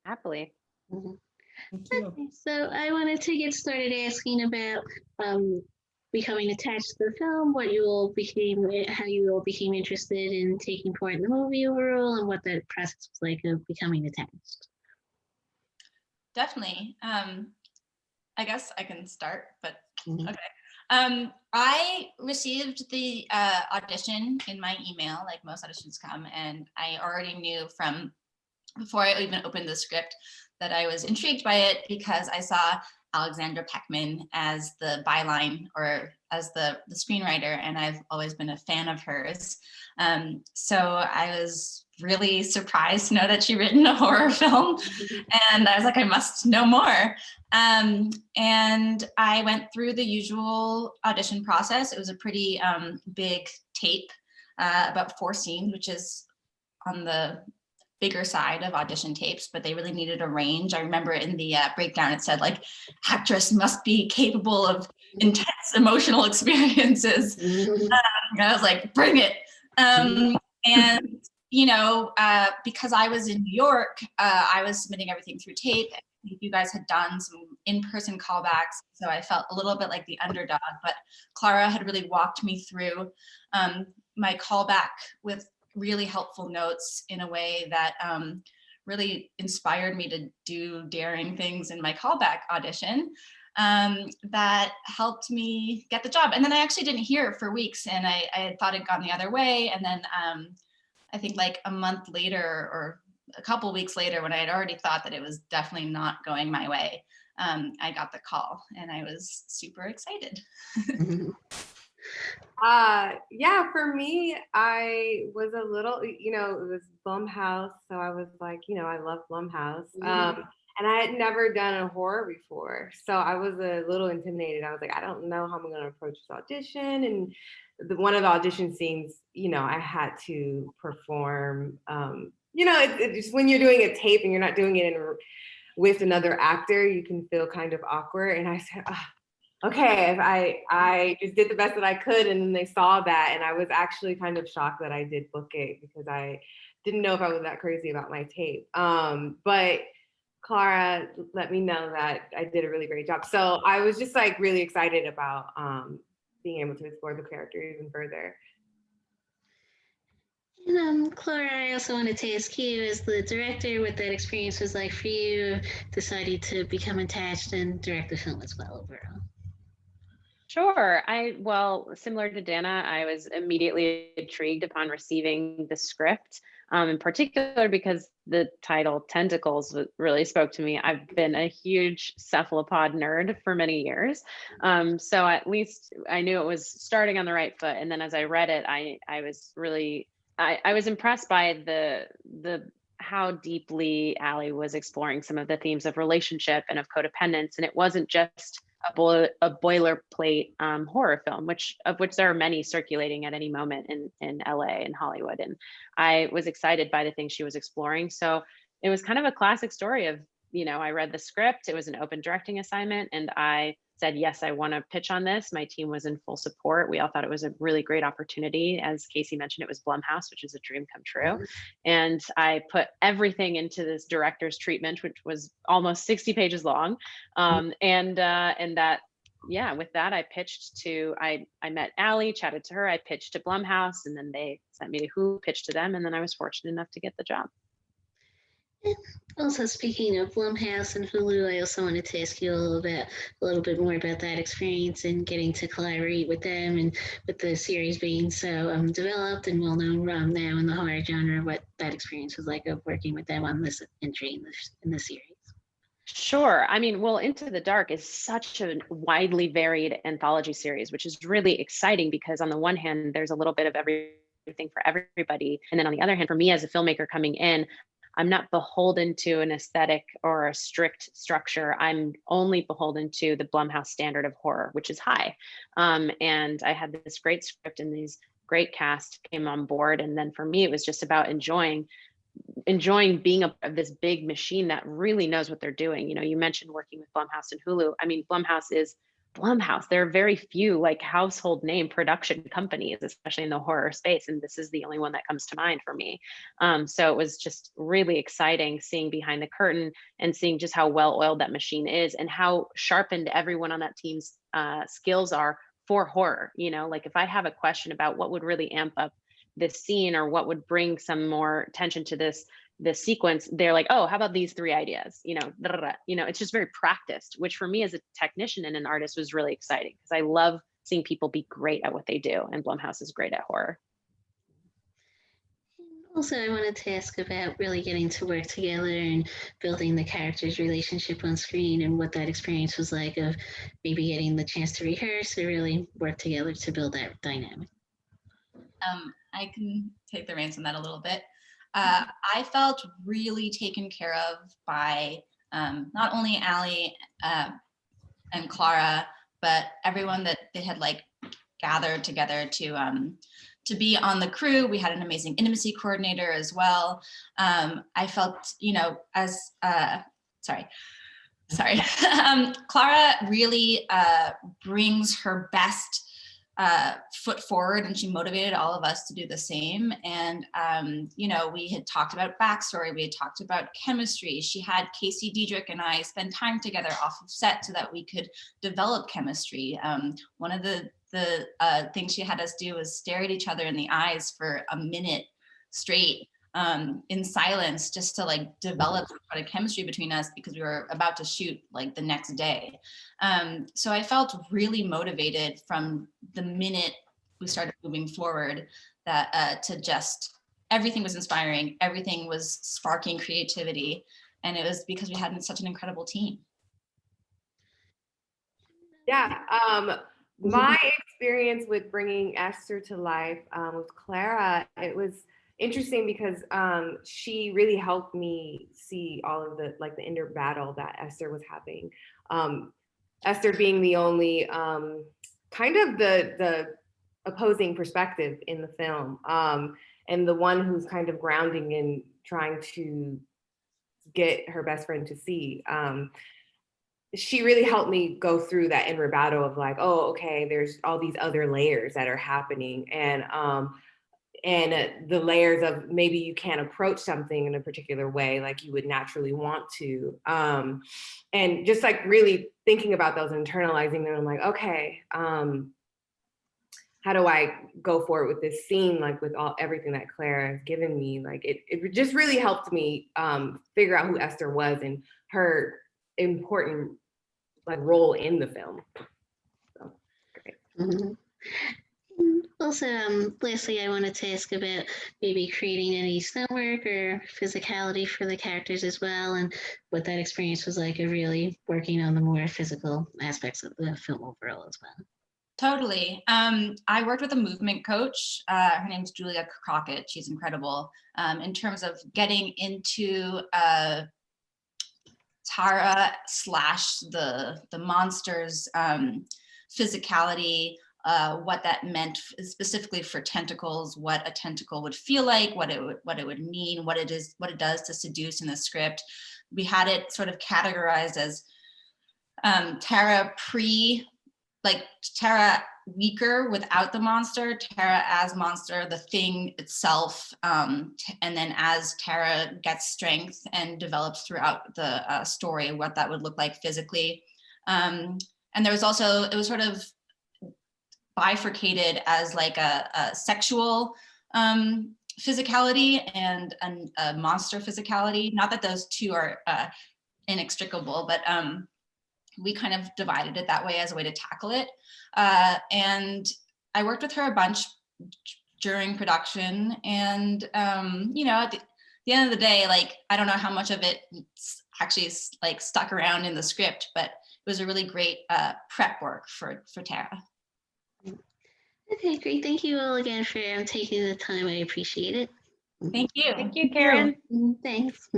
Happily. Mhm. Thank you. Okay, so I wanted to get started asking about becoming attached to the film, how you all became interested in taking part in the movie overall, and what that process was like of becoming attached. Definitely. I guess I can start, but Mhm. okay. I received the audition in my email, like most auditions come, and I already knew from before I even opened the script that I was intrigued by it because I saw Alexandra Peckman as the byline or as the screenwriter, and I've always been a fan of hers. So I was really surprised to know that she'd written a horror film, and I was like, I must know more. And I went through the usual audition process. It was a pretty big tape, about 4 scenes, which is on the bigger side of audition tapes, but they really needed a range. I remember in the breakdown, it said like, actress must be capable of intense emotional experiences. And I was like, bring it. And, you know, because I was in New York, I was submitting everything through tape. I think you guys had done some in-person callbacks, so I felt a little bit like the underdog, but Clara had really walked me through my callback with really helpful notes in a way that really inspired me to do daring things in my callback audition that helped me get the job. And then I actually didn't hear for weeks, and I had thought it'd gone the other way. And then I think like a month later or a couple weeks later, when I had already thought that it was definitely not going my way, I got the call and I was super excited. Yeah, for me, I was a little, you know, it was Blumhouse, so I was like, you know, I love Blumhouse. And I had never done a horror before, so I was a little intimidated. I was like, I don't know how I'm going to approach this audition. And one of the audition scenes, you know, I had to perform. You know, it's when you're doing a tape and you're not doing it with another actor, you can feel kind of awkward. And I said, okay, I just did the best that I could, and then they saw that, and I was actually kind of shocked that I did book it because I didn't know if I was that crazy about my tape. But Clara let me know that I did a really great job. So I was just like really excited about being able to explore the character even further. And Clara, I also wanted to ask you, as the director, what that experience was like for you, deciding to become attached and direct the film as well overall. Sure. Well, similar to Dana, I was immediately intrigued upon receiving the script, in particular because the title Tentacles really spoke to me. I've been a huge cephalopod nerd for many years. So at least I knew it was starting on the right foot. And then as I read it, I was really, I was impressed by the how deeply Ali was exploring some of the themes of relationship and of codependence. And it wasn't just a boilerplate horror film, of which there are many circulating at any moment in LA and Hollywood. And I was excited by the things she was exploring. So it was kind of a classic story of, you know, I read the script, it was an open directing assignment, and I said, yes, I want to pitch on this. My team was in full support. We all thought it was a really great opportunity. As Kasey mentioned, it was Blumhouse, which is a dream come true. And I put everything into this director's treatment, which was almost 60 pages long. And that, yeah, with that, I pitched to, I met Ali, chatted to her, I pitched to Blumhouse, and then they sent me to Hulu, pitched to them, and then I was fortunate enough to get the job. Also, speaking of Blumhouse and Hulu, I also wanted to ask you a little bit more about that experience and getting to collaborate with them, and with the series being so developed and well known now in the horror genre, what that experience was like of working with them on this entry in the series. Sure. I mean, well, Into the Dark is such a widely varied anthology series, which is really exciting because on the one hand, there's a little bit of everything for everybody. And then on the other hand, for me as a filmmaker coming in, I'm not beholden to an aesthetic or a strict structure. I'm only beholden to the Blumhouse standard of horror, which is high. And I had this great script and these great cast came on board. And then for me, it was just about enjoying being a part of this big machine that really knows what they're doing. You know, you mentioned working with Blumhouse and Hulu. I mean, Blumhouse is Blumhouse. There are very few like household name production companies, especially in the horror space, and this is the only one that comes to mind for me. So it was just really exciting seeing behind the curtain and seeing just how well oiled that machine is and how sharpened everyone on that team's skills are for horror. You know, like if I have a question about what would really amp up this scene or what would bring some more tension to this sequence, they're like, oh, how about these 3 ideas? You know, it's just very practiced, which for me as a technician and an artist was really exciting because I love seeing people be great at what they do, and Blumhouse is great at horror. Also, I wanted to ask about really getting to work together and building the characters' relationship on screen and what that experience was like of maybe getting the chance to rehearse or really work together to build that dynamic. I can take the reins on that a little bit. I felt really taken care of by not only Ali and Clara, but everyone that they had like gathered together to be on the crew. We had an amazing intimacy coordinator as well. I felt, you know, as Clara really brings her best foot forward, and she motivated all of us to do the same. And you know, we had talked about backstory, we had talked about chemistry. She had Kasey, Diedrich, and I spend time together off of set so that we could develop chemistry. One of the things she had us do was stare at each other in the eyes for a minute straight in silence, just to like develop a chemistry between us because we were about to shoot like the next day. So I felt really motivated from the minute we started moving forward that to just, everything was inspiring, everything was sparking creativity. And it was because we had such an incredible team. Yeah, my experience with bringing Esther to life with Clara, it was interesting because she really helped me see all of the like the inner battle that Esther was having. Esther being the only kind of the opposing perspective in the film, and the one who's kind of grounding and trying to get her best friend to see. She really helped me go through that inner battle of like, oh, okay, there's all these other layers that are happening, and the layers of maybe you can't approach something in a particular way like you would naturally want to, and just like really thinking about those, internalizing them. I'm like, okay, how do I go forward with this scene, like with everything that Clara has given me? Like it just really helped me figure out who Esther was and her important like role in the film. So great. Mm-hmm. Also, lastly, I wanted to ask about maybe creating any stunt work or physicality for the characters as well, and what that experience was like of really working on the more physical aspects of the film overall as well. Totally. I worked with a movement coach. Her name's Julia Crockett. She's incredible. In terms of getting into Tara / the monster's physicality, what that meant specifically for tentacles, what a tentacle would feel like, what it would mean, what it does to seduce in the script. We had it sort of categorized as Tara Tara weaker without the monster, Tara as monster, the thing itself, and then as Tara gets strength and develops throughout the story, what that would look like physically. And there was also, it was sort of bifurcated as like a sexual physicality and a monster physicality. Not that those two are inextricable, but we kind of divided it that way as a way to tackle it. And I worked with her a bunch during production, and you know, at the end of the day, like, I don't know how much of it actually is like stuck around in the script, but it was a really great prep work for Tara. Okay, great. Thank you all again for taking the time. I appreciate it. Thank you. Thank you, Karen. Thanks.